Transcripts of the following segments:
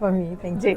for me. Thank you.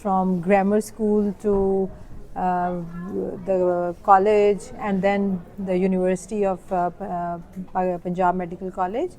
from grammar school to the college and then the University of Punjab Medical College.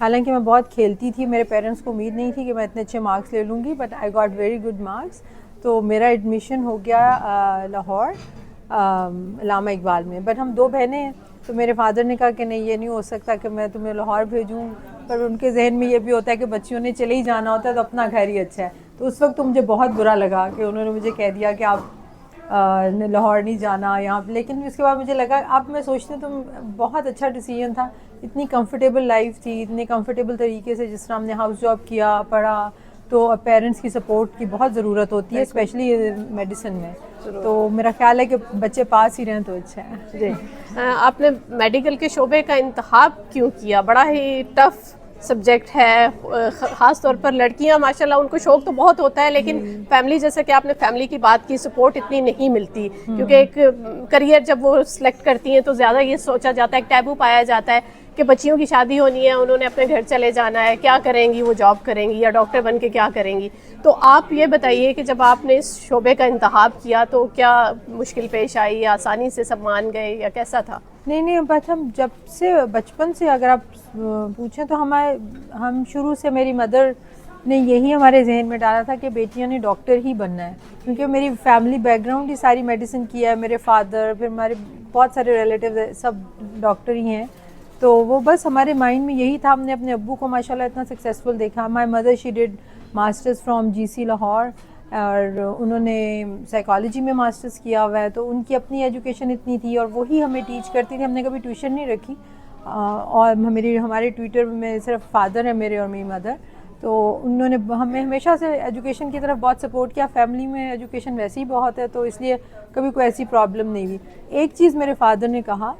حالانکہ میں بہت کھیلتی تھی, میرے پیرنٹس کو امید نہیں تھی کہ میں اتنے اچھے مارکس لے لوں گی, but I got very good marks. تو میرا ایڈمیشن ہو گیا لاہور علامہ اقبال میں. بٹ ہم 2 بہنیں ہیں, تو میرے فادر نے کہا کہ نہیں, یہ نہیں ہو سکتا کہ میں تمہیں لاہور بھیجوں. پر ان کے ذہن میں یہ بھی ہوتا ہے کہ بچیوں نے چلے ہی جانا ہوتا ہے تو اپنا گھر ہی اچھا ہے. تو اس وقت تو مجھے بہت برا لگا کہ انہوں نے مجھے کہہ دیا کہ آپ لاہور نہیں جانا یہاں. لیکن اس کے بعد مجھے لگا, اب میں سوچتی ہوں تو بہت اچھا ڈیسیژن تھا. اتنی کمفرٹیبل لائف تھی, اتنے کمفرٹیبل طریقے سے, جس طرح ہم نے ہاؤس جاب کیا, پڑھا. تو پیرنٹس کی سپورٹ کی بہت ضرورت ہوتی ہے, اسپیشلی میڈیسن میں. تو میرا خیال ہے کہ بچے پاس ہی رہیں تو اچھا ہے. جی, آپ نے میڈیکل کے شعبے کا انتخاب کیوں کیا؟ بڑا ہی ٹف سبجیکٹ ہے, خاص طور پر لڑکیاں ماشاءاللہ ان کو شوق تو بہت ہوتا ہے, لیکن فیملی, جیسا کہ آپ نے فیملی کی بات کی, سپورٹ اتنی نہیں ملتی. کیونکہ ایک کریئر جب وہ سلیکٹ کرتی ہیں تو زیادہ یہ سوچا جاتا ہے, ایک ٹیبو پایا جاتا ہے کہ بچیوں کی شادی ہونی ہے, انہوں نے اپنے گھر چلے جانا ہے, کیا کریں گی وہ, جاب کریں گی یا ڈاکٹر بن کے کیا کریں گی. تو آپ یہ بتائیے کہ جب آپ نے اس شعبے کا انتخاب کیا تو کیا مشکل پیش آئی, یا آسانی سے سب مان گئے, یا کیسا تھا؟ نہیں, بس ہم جب سے بچپن سے اگر آپ پوچھیں تو ہم شروع سے, میری مدر نے یہی ہمارے ذہن میں ڈالا تھا کہ بیٹیاں نے ڈاکٹر ہی بننا ہے. کیونکہ میری فیملی بیک گراؤنڈ ہی ساری میڈیسن کی ہے, میرے فادر, پھر ہمارے بہت سارے ریلیٹیوز سب ڈاکٹر ہی ہیں. تو وہ بس ہمارے مائنڈ میں یہی تھا. ہم نے اپنے ابو کو ماشاءاللہ اتنا سکسیزفل دیکھا. My mother she did masters from GC Lahore, اور انہوں نے سائیکالوجی میں ماسٹرز کیا ہوا ہے. تو ان کی اپنی ایجوکیشن اتنی تھی, اور وہی ہمیں ٹیچ کرتی تھی. ہم نے کبھی ٹیوشن نہیں رکھی, اور ہمارے ٹویٹر میں صرف فادر ہیں میرے اور میری مدر. تو انہوں نے ہمیں ہمیشہ سے ایجوکیشن کی طرف بہت سپورٹ کیا. فیملی میں ایجوکیشن ویسے ہی بہت ہے, تو اس لیے کبھی کوئی ایسی پرابلم نہیں ہوئی. ایک چیز میرے فادر نے کہا,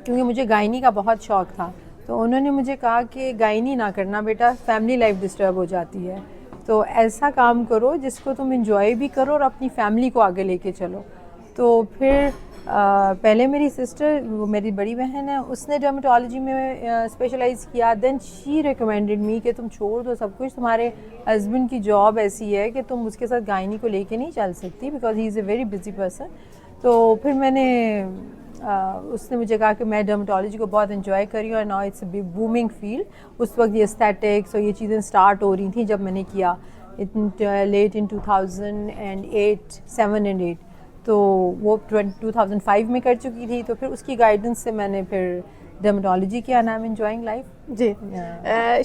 کیونکہ مجھے گائنی کا بہت شوق تھا, تو انہوں نے مجھے کہا کہ گائنی نہ کرنا بیٹا, فیملی لائف ڈسٹرب ہو جاتی ہے. تو ایسا کام کرو جس کو تم انجوائے بھی کرو اور اپنی فیملی کو آگے لے کے چلو. تو پھر پہلے میری سسٹر, وہ میری بڑی بہن ہے, اس نے ڈرمیٹالوجی میں اسپیشلائز کیا. دین شی ریکمینڈیڈ می کہ تم چھوڑ دو سب کچھ, تمہارے ہسبینڈ کی جاب ایسی ہے کہ تم اس کے ساتھ گائنی کو لے کے نہیں چل سکتی, because he is a very busy person. تو پھر میں نے اس نے مجھے کہا کہ میں ڈرمیٹالوجی کو بہت انجوائے کری ہوں, اور now it's a booming field. اس وقت یہ اسٹیٹکس اور یہ چیزیں اسٹارٹ ہو رہی تھیں جب میں نے کیا, لیٹ ان 2008, 7 and 8. تو وہ 2005 میں کر چکی تھی. تو پھر اس کی گائیڈنس سے میں نے پھر ڈرمیٹالوجی کیا, and I'm enjoying life. جی,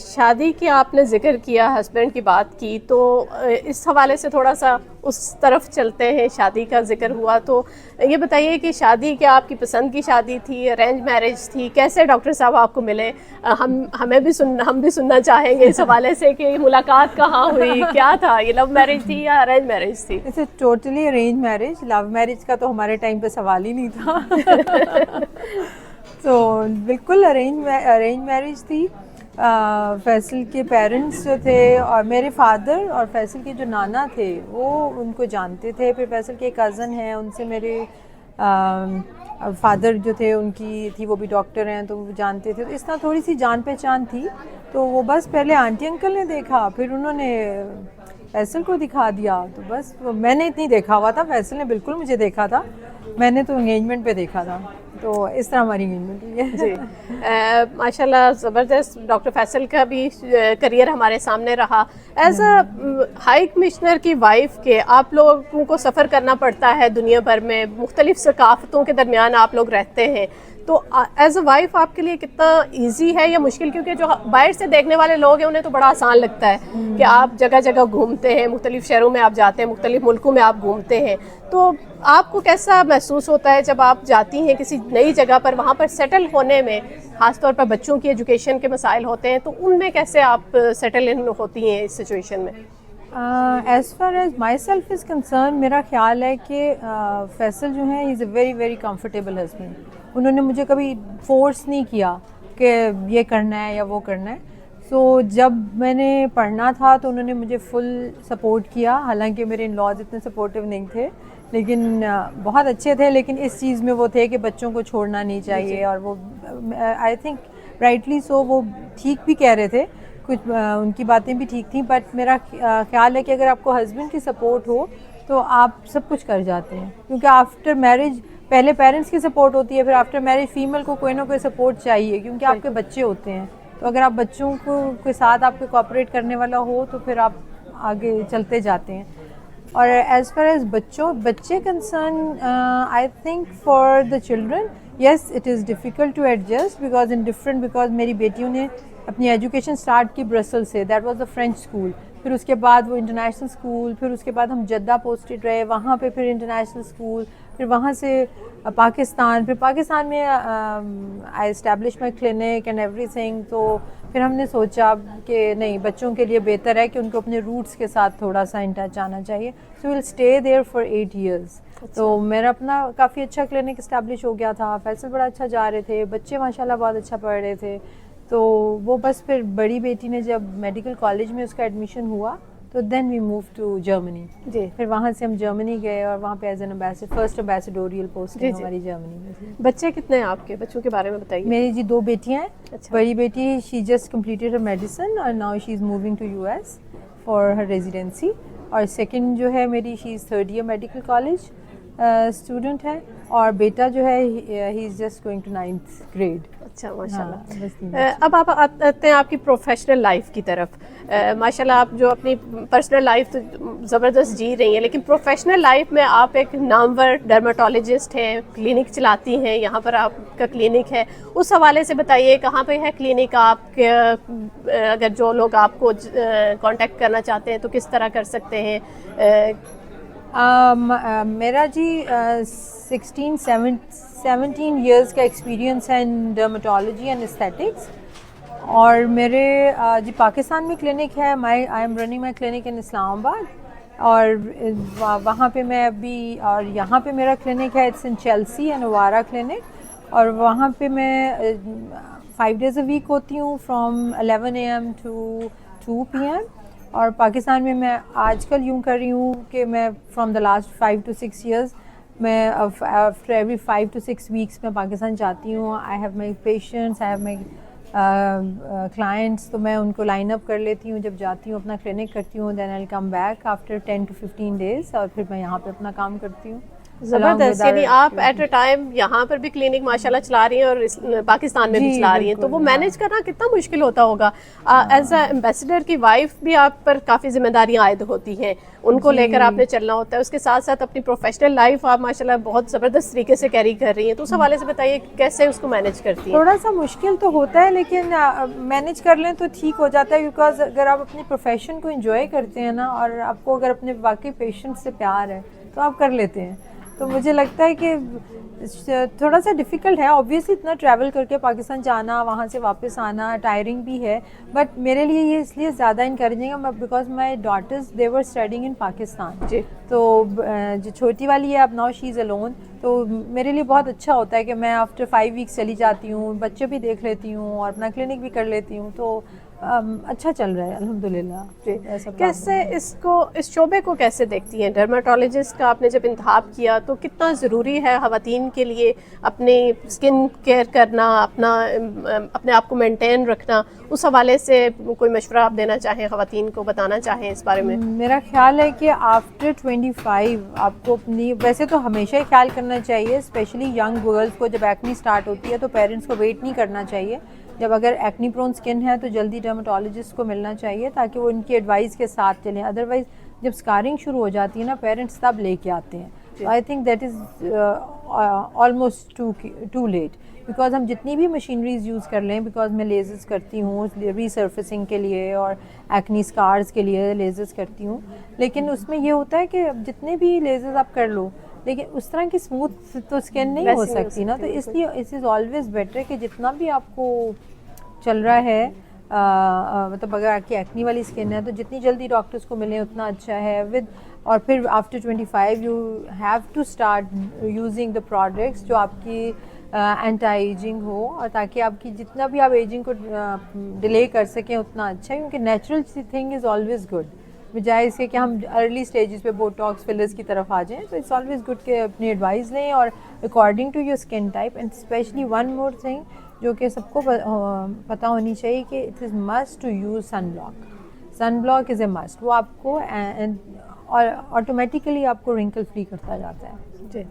شادی کی آپ نے ذکر کیا, ہسبینڈ کی بات کی, تو اس حوالے سے تھوڑا سا اس طرف چلتے ہیں. شادی کا ذکر ہوا تو یہ بتائیے کہ شادی کیا آپ کی پسند کی شادی تھی, ارینج میرج تھی, کیسے ڈاکٹر صاحب آپ کو ملے؟ ہم بھی سننا چاہیں گے اس حوالے سے کہ ملاقات کہاں ہوئی, کیا تھا, یہ لو میرج تھی یا ارینج میرج تھی؟ It's a totally arrange marriage. Love marriage کا تو ہمارے ٹائم پہ سوال ہی نہیں تھا. تو بالکل ارینج میرج تھی. فیصل کے پیرنٹس جو تھے, اور میرے فادر اور فیصل کے جو نانا تھے وہ ان کو جانتے تھے. پھر فیصل کے کزن ہیں, ان سے میرے فادر جو تھے ان کی تھی, وہ بھی ڈاکٹر ہیں, تو وہ جانتے تھے. تو اس طرح تھوڑی سی جان پہچان تھی. تو وہ بس پہلے آنٹی انکل نے دیکھا, پھر انہوں نے فیصل کو دکھا دیا. تو بس میں نے اتنی دیکھا ہوا تھا, فیصل نے بالکل مجھے دیکھا تھا, میں نے تو انگیجمنٹ پہ دیکھا تھا. تو اس طرح ہماری انگیجمنٹ ہوئی ہے. جی, ماشاء اللہ زبردست. ڈاکٹر فیصل کا بھی کریئر ہمارے سامنے رہا. ایز اے ہائی کمشنر کی وائف کے آپ لوگوں کو سفر کرنا پڑتا ہے دنیا بھر میں, مختلف ثقافتوں کے درمیان آپ لوگ رہتے ہیں, تو ایز اے وائف آپ کے لیے کتنا ایزی ہے یا مشکل؟ کیونکہ جو باہر سے دیکھنے والے لوگ ہیں انہیں تو بڑا آسان لگتا ہے کہ آپ جگہ جگہ گھومتے ہیں, مختلف شہروں میں آپ جاتے ہیں, مختلف ملکوں میں آپ گھومتے ہیں. تو آپ کو کیسا محسوس ہوتا ہے جب آپ جاتی ہیں کسی نئی جگہ پر, وہاں پر سیٹل ہونے میں, خاص طور پر بچوں کی ایجوکیشن کے مسائل ہوتے ہیں, تو ان میں کیسے آپ سیٹل ان ہوتی ہیں اس سچویشن میں؟ As far as my self is concerned, میرا خیال ہے کہ فیصل جو ہیں is a very very comfortable husband. انہوں نے مجھے کبھی فورس نہیں کیا کہ یہ کرنا ہے یا وہ کرنا ہے. سو جب میں نے پڑھنا تھا تو انہوں نے مجھے فل سپورٹ کیا. حالانکہ میرے ان لاز اتنے سپورٹیو نہیں تھے, لیکن بہت اچھے تھے. لیکن اس چیز میں وہ تھے کہ بچوں کو چھوڑنا نہیں چاہیے, اور وہ آئی تھنک رائٹلی سو وہ ٹھیک بھی کہہ رہے تھے, کچھ ان کی باتیں بھی ٹھیک تھیں. بٹ میرا خیال ہے کہ اگر آپ کو ہسبینڈ کی سپورٹ ہو تو آپ سب کچھ کر جاتے ہیں. کیونکہ آفٹر میرج پہلے پیرنٹس کی سپورٹ ہوتی ہے, پھر آفٹر میرج فیمیل کو کوئی نہ کوئی سپورٹ چاہیے, کیونکہ آپ کے بچے ہوتے ہیں. تو اگر آپ بچوں کو کے ساتھ آپ کے کوآپریٹ کرنے والا ہو تو پھر آپ آگے چلتے جاتے ہیں. اور ایز فار ایز بچے concern I think for the children yes it is difficult to adjust because in different because میری بیٹیوں نے اپنی ایجوکیشن اسٹارٹ کی برسل سے, that was a French school, پھر اس کے بعد وہ انٹرنیشنل اسکول, پھر اس کے بعد ہم جدہ پوسٹڈ رہے, وہاں پہ پھر انٹرنیشنل اسکول, پھر وہاں سے پاکستان, پھر پاکستان میں I establish my clinic and everything. تو پھر ہم نے سوچا کہ نہیں, بچوں کے لیے بہتر ہے کہ ان کو اپنے روٹس کے ساتھ تھوڑا سا ان ٹچ آنا چاہیے. So we'll stay there for 8 years. تو میرا اپنا کافی اچھا کلینک اسٹیبلش ہو گیا تھا, فیصل بڑا اچھا جا رہے تھے, بچے ماشاء اللہ بہت اچھا پڑھ رہے تھے. تو وہ بس پھر بڑی بیٹی نے جب میڈیکل کالج میں اس کا ایڈمیشن ہوا تو then we move to Germany. جی, پھر وہاں سے ہم جرمنی گئے اور وہاں پہ as an ambassador first ambassadorial posting ہماری جرمنی میں تھی. بچے کتنے ہیں آپ کے؟ بچوں کے بارے میں بتائیے. میری جی 2 بیٹیاں ہیں. اچھا. بڑی بیٹی she just completed her medicine اور now she is moving to US for her residency. اور سیکنڈ جو ہے میری she is 3rd year medical college student ہے, اور بیٹا جو ہے he is just going to 9th grade. اچھا ماشاء اللہ. اب آپ آتے ہیں آپ کی پروفیشنل لائف کی طرف. ماشاء اللہ آپ جو اپنی پرسنل لائف تو زبردست جی رہی ہیں, لیکن پروفیشنل لائف میں آپ ایک نامور ڈرماٹولوجسٹ ہیں, کلینک چلاتی ہیں, یہاں پر آپ کا کلینک ہے. اس حوالے سے بتائیے کہاں پہ ہے کلینک آپ کے, اگر جو لوگ آپ کو کانٹیکٹ کرنا چاہتے ہیں تو کس طرح کر سکتے ہیں؟ میرا جی 17 years کا ایکسپیرینس ہے ان ڈرماٹولوجی اینڈ استھیٹکس. اور میرے جی پاکستان میں کلینک ہے, I am running my clinic in Islamabad, اور وہاں پہ میں ابھی, اور یہاں پہ میرا کلینک ہے اٹس ان چیلسی اینڈ اوارا کلینک, اور وہاں پہ میں 5 days a week ہوتی ہوں فرام 11 AM to 2 PM. اور پاکستان میں آج کل یوں کر رہی ہوں کہ میں from the last 5 to 6 years میں آفٹر ایوری 5 to 6 weeks میں پاکستان جاتی ہوں. I have my patients, I have my clients, تو میں ان کو لائن اپ کر لیتی ہوں جب جاتی ہوں, اپنا کلینک کرتی ہوں, دین آئی come back after 10 to 15 days, اور پھر میں یہاں پہ اپنا کام کرتی ہوں. زبردست. یعنی آپ ایٹ اے ٹائم یہاں پر بھی کلینک ماشاءاللہ چلا رہی ہیں اور پاکستان میں بھی چلا رہی ہیں, تو وہ مینیج کرنا کتنا مشکل ہوتا ہوگا. ایز اے ایمبیسڈر کی وائف بھی آپ پر کافی ذمہ داریاں عائد ہوتی ہیں, ان کو لے کر آپ نے چلنا ہوتا ہے, اس کے ساتھ ساتھ اپنی پروفیشنل لائف آپ ماشاءاللہ بہت زبردست طریقے سے کیری کر رہی ہیں. تو اس حوالے سے بتائیے کیسے اس کو مینیج کرتی ہیں؟ تھوڑا سا مشکل تو ہوتا ہے لیکن مینیج کر لیں تو ٹھیک ہو جاتا ہے, بیکاز اگر آپ اپنی پروفیشن کو انجوائے کرتے ہیں نا, اور آپ کو اگر اپنے واقعی پیشنٹ سے پیار ہے تو آپ کر لیتے ہیں. تو مجھے لگتا ہے کہ تھوڑا سا ڈیفیکلٹ ہے آبویسلی اتنا ٹریول کر کے پاکستان جانا, وہاں سے واپس آنا, ٹائرنگ بھی ہے, بٹ میرے لیے یہ اس لیے زیادہ انکریجنگ ہے because my daughters they were studying in Pakistan. جی. تو جو چھوٹی والی ہے اب ناؤ شی از الون, تو میرے لیے بہت اچھا ہوتا ہے کہ میں آفٹر 5 weeks چلی جاتی ہوں, بچے بھی دیکھ لیتی ہوں اور اپنا کلینک بھی کر لیتی ہوں. تو اچھا چل رہا ہے الحمدللہ. کیسے اس شعبے کو کیسے دیکھتی ہیں؟ ڈرماٹولوجسٹ کا آپ نے جب انتخاب کیا تو کتنا ضروری ہے خواتین کے لیے اپنی اسکن کیئر کرنا, اپنے آپ کو مینٹین رکھنا, اس حوالے سے کوئی مشورہ آپ دینا چاہیں, خواتین کو بتانا چاہیں اس بارے میں؟ میرا خیال ہے کہ آفٹر 25 آپ کو اپنی, ویسے تو ہمیشہ ہی خیال کرنا چاہیے, اسپیشلی ینگ گرلس کو جب ایکنی اسٹارٹ ہوتی ہے تو پیرنٹس کو ویٹ نہیں کرنا چاہیے. جب اگر ایکنی پرون اسکن ہے تو جلدی ڈرماٹولوجسٹ کو ملنا چاہیے تاکہ وہ ان کی ایڈوائس کے ساتھ چلیں. ادروائز جب اسکارنگ شروع ہو جاتی ہے نا, پیرنٹس تب لے کے آتے ہیں. I think that is almost too late, because ہم جتنی بھی مشینریز یوز کر لیں, بیکاز میں لیزرز کرتی ہوں ریسرفیسنگ کے لیے اور ایکنی اسکارز کے لیے لیزرز کرتی ہوں, لیکن اس میں یہ ہوتا ہے کہ جتنے بھی لیزرز آپ کر لو لیکن اس طرح کی اسموتھ تو اسکن نہیں ہو سکتی نا. تو اس لیے اٹ از آلویز بیٹر کہ جتنا بھی آپ کو چل رہا ہے, مطلب اگر آپ کی ایکنی والی اسکن ہے تو جتنی جلدی ڈاکٹرس کو ملیں اتنا اچھا ہے. اور پھر after 25 you have to start using the products جو آپ کی اینٹی ایجنگ ہو, اور تاکہ آپ کی جتنا بھی آپ ایجنگ کو ڈیلے کر سکیں اتنا اچھا ہے, کیونکہ natural thing is always good, بجائے اس کے کہ ہم ارلی اسٹیجز پہ بوٹاکس فلرز کی طرف آ جائیں. تو اٹس آلویز گڈ کہ اپنی ایڈوائز لیں اور according to your skin type. And specially one more thing جو کہ سب کو پتہ ہونی چاہیے کہ it is must to use sunblock. Sunblock is a must, وہ آپ کو اور آٹومیٹیکلی آپ کو رنکل فری کرتا جاتا ہے. جی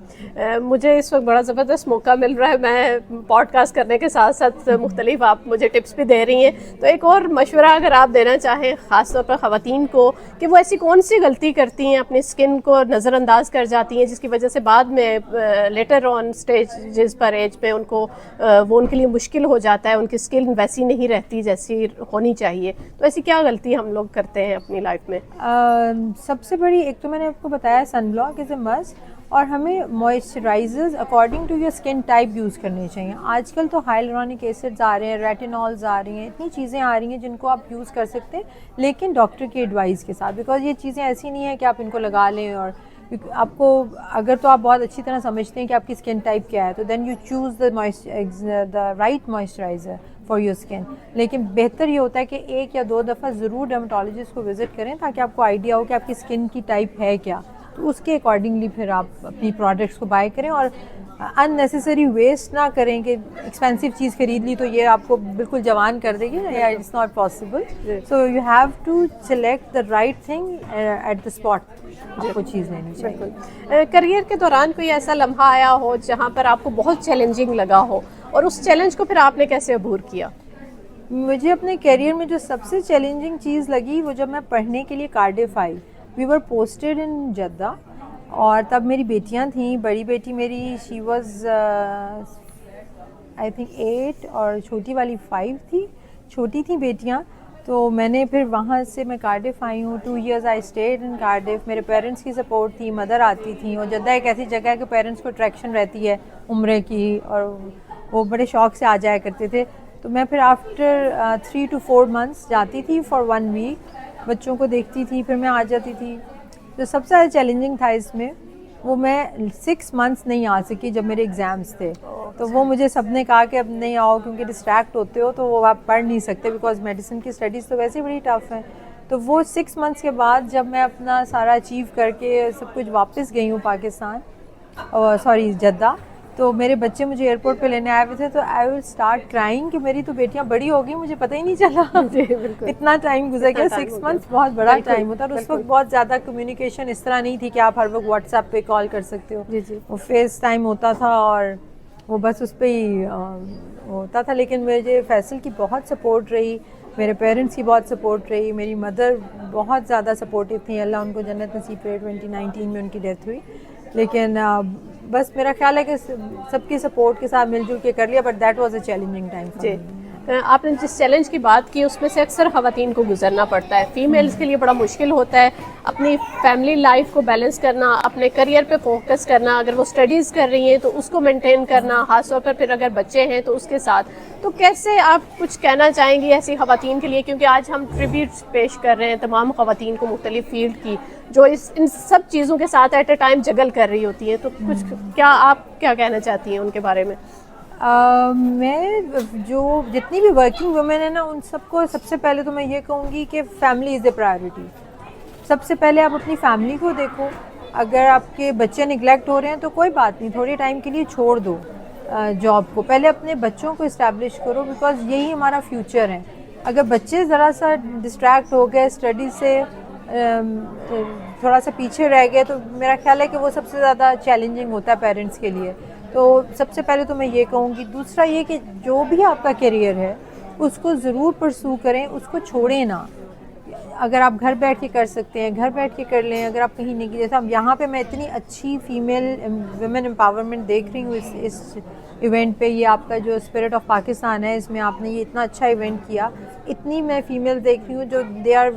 مجھے اس وقت بڑا زبردست موقع مل رہا ہے، میں پوڈ کاسٹ کرنے کے ساتھ ساتھ مختلف آپ مجھے ٹپس بھی دے رہی ہیں، تو ایک اور مشورہ اگر آپ دینا چاہیں خاص طور پر خواتین کو کہ وہ ایسی کون سی غلطی کرتی ہیں، اپنی اسکن کو نظر انداز کر جاتی ہیں جس کی وجہ سے بعد میں لیٹر آن اسٹیجز پر ایج پہ ان کو وہ ان کے لیے مشکل ہو جاتا ہے، ان کی اسکن ویسی نہیں رہتی جیسی ہونی چاہیے، تو ایسی کیا غلطی ہم لوگ کرتے ہیں اپنی لائف میں؟ سب سے بڑی ایک تو میں نے آپ کو بتایا سن بلاک از اے مسٹ، اور ہمیں moisturisers according to your skin type use کرنے چاہیے. آج کل تو ہائلورونک ایسڈز آ رہے ہیں، ریٹینولز آ رہی ہیں، اتنی چیزیں آ رہی ہیں جن کو آپ یوز کر سکتے ہیں لیکن ڈاکٹر کی ایڈوائز کے ساتھ، بیکاز یہ چیزیں ایسی نہیں ہیں کہ آپ ان کو لگا لیں اور آپ کو اگر تو آپ بہت اچھی طرح سمجھتے ہیں کہ آپ کی اسکن ٹائپ کیا ہے تو then you choose the right moisturiser for your skin. لیکن بہتر یہ ہوتا ہے کہ 1 یا 2 دفعہ ضرور ڈرمٹالوجسٹ کو وزٹ کریں تاکہ آپ کو آئیڈیا ہو کہ آپ کی اسکن کی ٹائپ ہے کیا، تو اس کے اکارڈنگلی پھر آپ اپنی پروڈکٹس کو بائی کریں اور ان نیسیسری ویسٹ نہ کریں کہ ایکسپینسو چیز خرید لی تو یہ آپ کو بالکل جوان کر دے گی، it's not possible. So you have to select the right thing at the spot, آپ کو چیز لینی چاہیے. بالکل. کریئر کے دوران کوئی ایسا لمحہ آیا ہو جہاں پر آپ کو بہت چیلنجنگ لگا ہو اور اس چیلنج کو پھر آپ نے کیسے عبور کیا؟ مجھے اپنے کیریئر میں جو سب سے چیلنجنگ چیز لگی وہ جب میں پڑھنے کے لیے کارڈف آئی. وی ور پوسٹڈ ان جدہ اور تب میری بیٹیاں تھیں. بڑی بیٹی میری شی واز آئی تھنک 8 اور چھوٹی والی 5 تھی، چھوٹی تھیں بیٹیاں. تو میں نے پھر وہاں سے میں کارڈف آئی ہوں. 2 years I stayed in Cardiff. میرے پیرنٹس کی سپورٹ تھی، مدر آتی تھیں، اور جدہ ایک ایسی جگہ ہے کہ پیرنٹس کو اٹریکشن رہتی ہے عمرے کی اور وہ بڑے شوق سے آ جایا کرتے تھے. تو میں پھر آفٹر 3 to 4 months جاتی تھی فار 1 week، بچوں کو دیکھتی تھی، پھر میں آ جاتی تھی. جو سب سے زیادہ چیلنجنگ تھا اس میں وہ میں 6 months نہیں آ سکی جب میرے ایگزامس تھے. تو وہ مجھے سب نے کہا کہ اب نہیں آؤ کیونکہ ڈسٹریکٹ ہوتے ہو تو وہ آپ پڑھ نہیں سکتے، بیکاز میڈیسن کی اسٹڈیز تو ویسے ہی بڑی ٹف ہیں. تو وہ 6 months کے بعد جب میں اپنا سارا اچیو کر کے سب کچھ واپس گئی ہوں پاکستان، سوری جدہ، تو میرے بچے مجھے ایئرپورٹ پہ لینے آئے ہوئے تھے. تو آئی ول اسٹارٹ کرائنگ کہ میری تو بیٹیاں بڑی ہو گئی، مجھے پتہ ہی نہیں چلا. اتنا ٹائم گزر گیا. 6 months بہت بڑا ٹائم ہوتا ہے، اور اس وقت بہت زیادہ کمیونیکیشن اس طرح نہیں تھی کہ آپ ہر وقت واٹس ایپ پہ کال کر سکتے ہو. وہ فیس ٹائم ہوتا تھا اور وہ بس اس پہ ہی ہوتا تھا. لیکن مجھے فیصل کی بہت سپورٹ رہی، میرے پیرنٹس کی بہت سپورٹ رہی، میری مدر بہت زیادہ سپورٹیو تھیں. اللہ ان کو جنت نصیب کرے. 2019 میں ان کی ڈیتھ ہوئی. لیکن بس میرا خیال ہے کہ سب کی سپورٹ کے ساتھ مل جل کے کر لیا، but that was a challenging time. جی آپ نے جس چیلنج کی بات کی اس میں سے اکثر خواتین کو گزرنا پڑتا ہے. فیمیلز کے لیے بڑا مشکل ہوتا ہے اپنی فیملی لائف کو بیلنس کرنا، اپنے کریئر پہ فوکس کرنا، اگر وہ اسٹڈیز کر رہی ہیں تو اس کو مینٹین کرنا، خاص طور پر پھر اگر بچے ہیں تو اس کے ساتھ. تو کیسے آپ کچھ کہنا چاہیں گی ایسی خواتین کے لیے، کیونکہ آج ہم ٹریبیوٹس پیش کر رہے ہیں تمام خواتین کو مختلف فیلڈ کی جو ان سب چیزوں کے ساتھ ایٹ اے ٹائم جگل کر رہی ہوتی ہیں، تو کچھ کیا آپ کیا کہنا چاہتی ہیں ان کے بارے میں؟ میں جو جتنی بھی ورکنگ وومن ہیں نا ان سب کو سب سے پہلے تو میں یہ کہوں گی کہ فیملی از اے پرائیورٹی. سب سے پہلے آپ اپنی فیملی کو دیکھو. اگر آپ کے بچے نگلیکٹ ہو رہے ہیں تو کوئی بات نہیں، تھوڑے ٹائم کے لیے چھوڑ دو جاب کو. پہلے اپنے بچوں کو اسٹیبلش کرو، بیکاز یہی ہمارا فیوچر ہے. اگر بچے ذرا سا ڈسٹریکٹ ہو گئے، اسٹڈی سے تھوڑا سا پیچھے رہ گئے، تو میرا خیال ہے کہ وہ سب سے زیادہ چیلنجنگ ہوتا ہے پیرنٹس کے لیے. تو سب سے پہلے تو میں یہ کہوں گی. دوسرا یہ کہ جو بھی آپ کا کیریئر ہے اس کو ضرور پرسو کریں، اس کو چھوڑیں نہ. اگر آپ گھر بیٹھ کے کر سکتے ہیں گھر بیٹھ کے کر لیں. اگر آپ کہیں نہیں، جیسے اب یہاں پہ میں اتنی اچھی فیمیل ویمن امپاورمنٹ دیکھ رہی ہوں اس ایونٹ پہ. یہ آپ کا جو اسپرٹ آف پاکستان ہے، اس میں آپ نے یہ اتنا اچھا ایونٹ کیا. اتنی میں فیمیل دیکھ رہی ہوں جو دے آر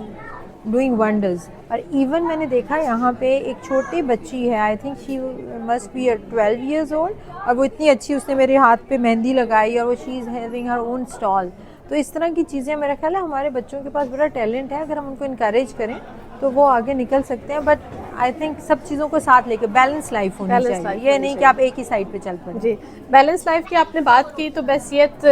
ڈوئنگ ونڈرز. اور ایون میں نے دیکھا یہاں پہ ایک چھوٹی بچی ہے، I think she must be 12 years old، اور وہ اتنی اچھی، اس نے میرے ہاتھ پہ مہندی لگائی اور وہ شی is having Hare own stall. تو اس طرح کی چیزیں میرا خیال ہے ہمارے بچوں کے پاس بڑا ٹیلنٹ ہے. اگر ہم ان کو انکریج کریں تو وہ آگے نکل سکتے ہیں. بٹ آئی تھنک سب چیزوں کو ساتھ لے کے بیلنس لائف ہونی چاہیے. یہ نہیں کہ آپ ایک ہی سائڈ پہ چل پڑیں. جی بیلنس لائف کی آپ نے بات کی، تو بحیثیت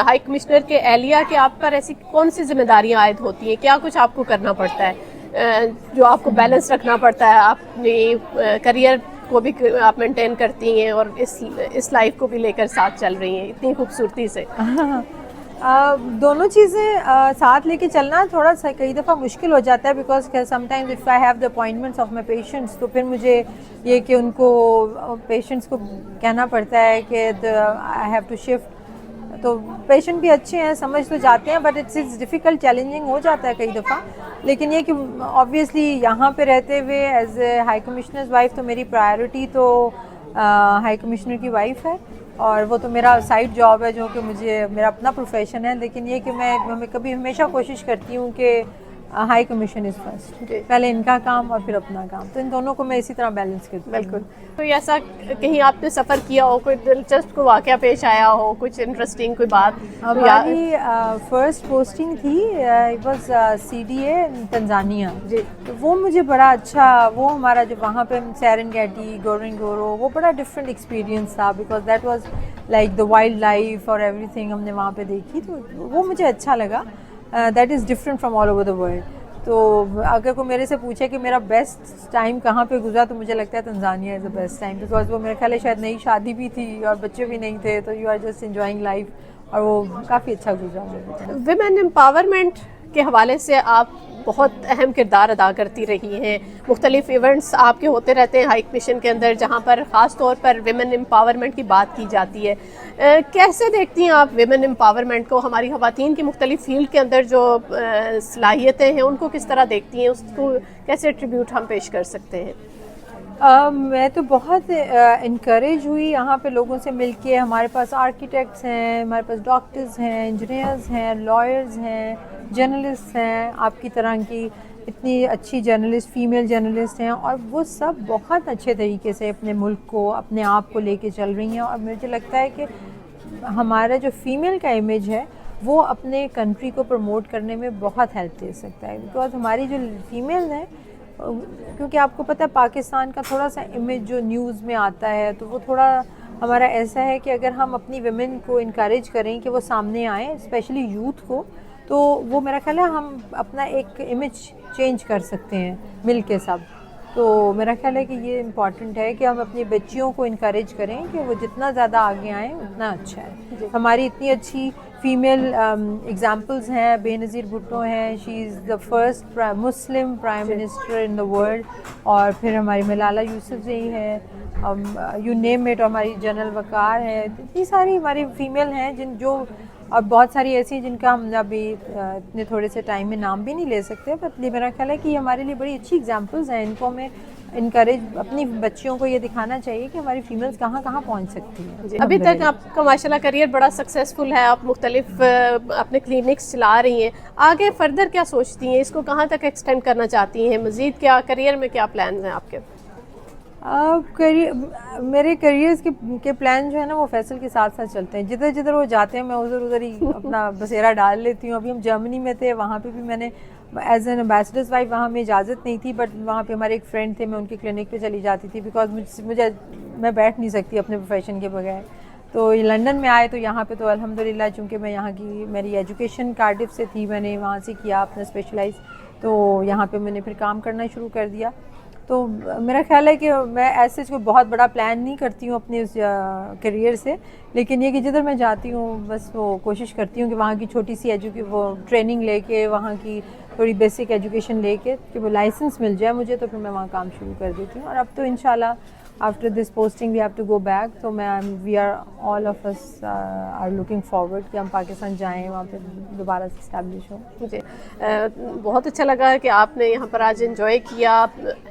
ہائی کمشنر کے اہلیہ کے آپ پر ایسی کون سی ذمہ داریاں عائد ہوتی ہیں؟ کیا کچھ آپ کو کرنا پڑتا ہے جو آپ کو بیلنس رکھنا پڑتا ہے؟ اپنی کریئر کو بھی آپ مینٹین کرتی ہیں اور اس لائف کو بھی لے کر ساتھ چل رہی ہیں اتنی خوبصورتی سے. دونوں چیزیں ساتھ لے کے چلنا تھوڑا سا کئی دفعہ مشکل ہو جاتا ہے because some times if I have the appointments of my patients تو پھر مجھے یہ کہ ان کو پیشنٹس کو کہنا پڑتا ہے کہ آئی ہیو ٹو شفٹ. تو پیشنٹ بھی اچھے ہیں, سمجھ تو جاتے ہیں, بٹ اٹس ڈیفیکلٹ, چیلنجنگ ہو جاتا ہے کئی دفعہ. لیکن یہ کہ آبویسلی یہاں پہ رہتے ہوئے as a high commissioners wife تو میری پرائیورٹی تو ہائی کمشنر کی وائف ہے, اور وہ تو میرا سائڈ جاب ہے جو کہ مجھے میرا اپنا پروفیشن ہے. لیکن یہ کہ میں کبھی ہمیشہ کوشش کرتی ہوں کہ ہائی کمیشن از فرسٹ, پہلے ان کا کام اور پھر اپنا کام, تو ان دونوں کو میں اسی طرح بیلنس کرتی ہوں. بالکل. کوئی ایسا کہیں آپ نے سفر کیا ہو, کوئی دلچسپ کوئی واقعہ پیش آیا ہو, کچھ انٹرسٹنگ کوئی بات؟ ہماری فرسٹ پوسٹنگ تھی, اٹ واز CDA تنزانیہ. جی. تو وہ مجھے بڑا اچھا, وہ ہمارا جو وہاں پہ سیرنگیٹی, گورنگورو, وہ بڑا ڈفرینٹ ایکسپیرینس تھا because that was like the wildlife اور ایوری تھنگ ہم نے وہاں پہ دیکھی, تو وہ مجھے اچھا لگا. That is different from all over the world. تو اگر کوئی میرے سے پوچھے کہ میرا بیسٹ ٹائم کہاں پہ گزرا تو مجھے لگتا ہے Tanzania is the best time, because وہ میرے خیال ہے شاید نئی شادی بھی تھی اور بچے بھی نہیں تھے, تو you are just enjoying life, اور وہ کافی اچھا گزرا. ویمن امپاورمنٹ کے حوالے سے آپ بہت اہم کردار ادا کرتی رہی ہیں. مختلف ایونٹس آپ کے ہوتے رہتے ہیں ہائی کمیشن کے اندر جہاں پر خاص طور پر ویمن امپاورمنٹ کی بات کی جاتی ہے. کیسے دیکھتی ہیں آپ ویمن امپاورمنٹ کو, ہماری خواتین کی مختلف فیلڈ کے اندر جو صلاحیتیں ہیں ان کو کس طرح دیکھتی ہیں, اس کو کیسے ایٹریبیوٹ ہم پیش کر سکتے ہیں؟ میں تو بہت انکریج ہوئی یہاں پہ لوگوں سے مل کے. ہمارے پاس آرکیٹیکٹس ہیں, ہمارے پاس ڈاکٹرز ہیں, انجینئرز ہیں, لائرز ہیں, جرنلسٹ ہیں, آپ کی طرح کی اتنی اچھی جرنلسٹ, فیمیل جرنلسٹ ہیں, اور وہ سب بہت اچھے طریقے سے اپنے ملک کو, اپنے آپ کو لے کے چل رہی ہیں. اور مجھے لگتا ہے کہ ہمارا جو فیمیل کا امیج ہے وہ اپنے کنٹری کو پروموٹ کرنے میں بہت ہیلپ دے سکتا ہے, بیکاز ہماری جو فیمیل ہیں, کیونکہ آپ کو پتہ ہے پاکستان کا تھوڑا سا امیج جو نیوز میں آتا ہے تو وہ تھوڑا ہمارا ایسا ہے کہ اگر ہم اپنی ویمن کو انکریج کریں کہ وہ سامنے آئیں, اسپیشلی یوتھ کو, تو وہ میرا خیال ہے ہم اپنا ایک امیج چینج کر سکتے ہیں مل کے سب. تو میرا خیال ہے کہ یہ امپورٹنٹ ہے کہ ہم اپنی بچیوں کو انکریج کریں کہ وہ جتنا زیادہ آگے آئیں اتنا اچھا ہے. ہماری اتنی اچھی فیمیل ایگزامپلز ہیں, بے نظیر بھٹو ہیں, she is the first Muslim prime minister in the world, اور پھر ہماری ملالہ یوسفزئی ہے, یو نیم اٹ, اور ہماری جنرل وقار ہے. اتنی ساری ہماری فیمیل ہیں جو, اور بہت ساری ایسی ہیں جن کا ہم ابھی اتنے تھوڑے سے ٹائم میں نام بھی نہیں لے سکتے, بٹ میرا خیال ہے کہ یہ ہمارے لیے بڑی اچھی ایگزامپلز ہیں. ان کو ہمیں انکریج, اپنی بچیوں کو یہ دکھانا چاہیے کہ ہماری فیمیلز کہاں کہاں پہنچ سکتی ہیں. ابھی تک آپ کا ماشاءاللہ کریئر بڑا سکسیزفل ہے, آپ مختلف اپنے کلینکس چلا رہی ہیں, آگے فردر کیا سوچتی ہیں, اس کو کہاں تک ایکسٹینڈ کرنا چاہتی ہیں, مزید کیا کریئر میں کیا پلانز ہیں آپ کے؟ میرے کریئرز کے پلان جو ہے نا وہ فیصل کے ساتھ ساتھ چلتے ہیں. جدھر جدھر وہ جاتے ہیں میں ادھر ہی اپنا بسیرا ڈال لیتی ہوں. ابھی ہم جرمنی میں تھے, وہاں پہ بھی میں نے ایز این ایمبیسڈرز وائف, وہاں ہمیں اجازت نہیں تھی, بٹ وہاں پہ ہمارے ایک فرینڈ تھے, میں ان کی کلینک پہ چلی جاتی تھی بیکاز میں بیٹھ نہیں سکتی اپنے پروفیشن کے بغیر. تو یہ لنڈن میں آئے تو یہاں پہ تو الحمدللہ چونکہ میں یہاں کی, میری ایجوکیشن کارڈف سے تھی, میں نے وہاں سے کیا اپنا اسپیشلائز, تو یہاں پہ میں نے پھر کام کرنا شروع کر دیا. تو میرا خیال ہے کہ میں ایسے کوئی بہت بڑا پلان نہیں کرتی ہوں اپنے اس کریئر سے, لیکن یہ کہ جدھر میں جاتی ہوں بس وہ کوشش کرتی ہوں کہ وہاں کی چھوٹی سی وہ ٹریننگ لے کے, وہاں کی تھوڑی بیسک ایجوکیشن لے کے کہ وہ لائسنس مل جائے مجھے, تو پھر میں وہاں کام شروع کر دیتی ہوں. اور اب تو انشاءاللہ after this posting we have to go back, تو we are all of us are looking forward کہ ہم پاکستان جائیں, وہاں پہ دوبارہ سے اسٹیبلش ہوں. مجھے بہت اچھا لگا کہ آپ نے یہاں پر آج انجوائے کیا.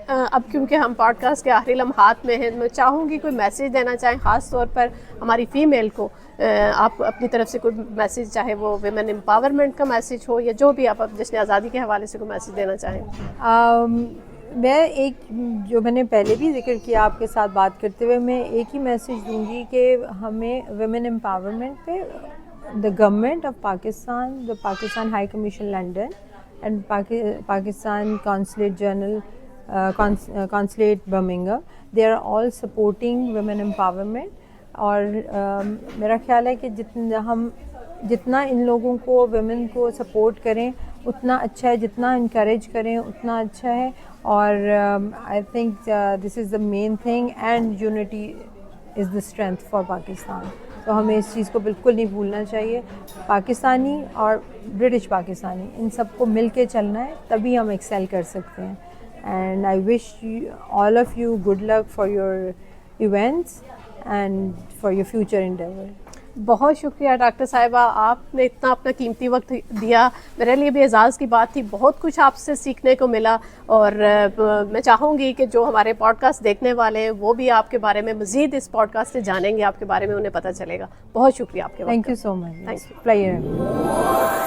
اب کیونکہ ہم پوڈ کاسٹ کے آخری لمحات میں ہیں, میں چاہوں گی کوئی میسیج دینا چاہیں خاص طور پر ہماری فیمیل کو, آپ اپنی طرف سے کوئی میسیج, چاہے وہ ویمن امپاورمنٹ کا میسیج ہو یا جو بھی آپ جشن آزادی کے حوالے سے کوئی میسیج دینا چاہیں. میں ایک, جو میں نے پہلے بھی ذکر کیا آپ کے ساتھ بات کرتے ہوئے, میں ایک ہی میسیج دوں گی کہ ہمیں ویمن امپاورمنٹ پہ the government of Pakistan, the Pakistan High Commission London and Pakistan Consulate General, Consulate Birmingham, they are all supporting women empowerment. اور میرا خیال ہے کہ جتنا ان لوگوں کو, ویمن کو سپورٹ کریں اتنا اچھا ہے, جتنا انکریج کریں اتنا اچھا ہے. اور I think this is the main thing, and unity is the strength for Pakistan. تو ہمیں اس چیز کو بالکل نہیں بھولنا چاہیے. پاکستانی اور برٹش پاکستانی ان سب کو مل کے چلنا ہے, تبھی ہم ایکسیل کر سکتے ہیں. And I wish all of you good luck for your events and for your future endeavour. بہت شکریہ ڈاکٹر صاحبہ, آپ نے اتنا اپنا قیمتی وقت دیا. میرے لیے بھی اعزاز کی بات تھی, بہت کچھ آپ سے سیکھنے کو ملا, اور میں چاہوں گی کہ جو ہمارے پوڈ کاسٹ دیکھنے والے ہیں وہ بھی آپ کے بارے میں مزید اس پوڈ کاسٹ سے جانیں گے, آپ کے بارے میں انہیں پتہ چلے گا. بہت شکریہ آپ کے وقت. Thank you so much. Thank you. Player.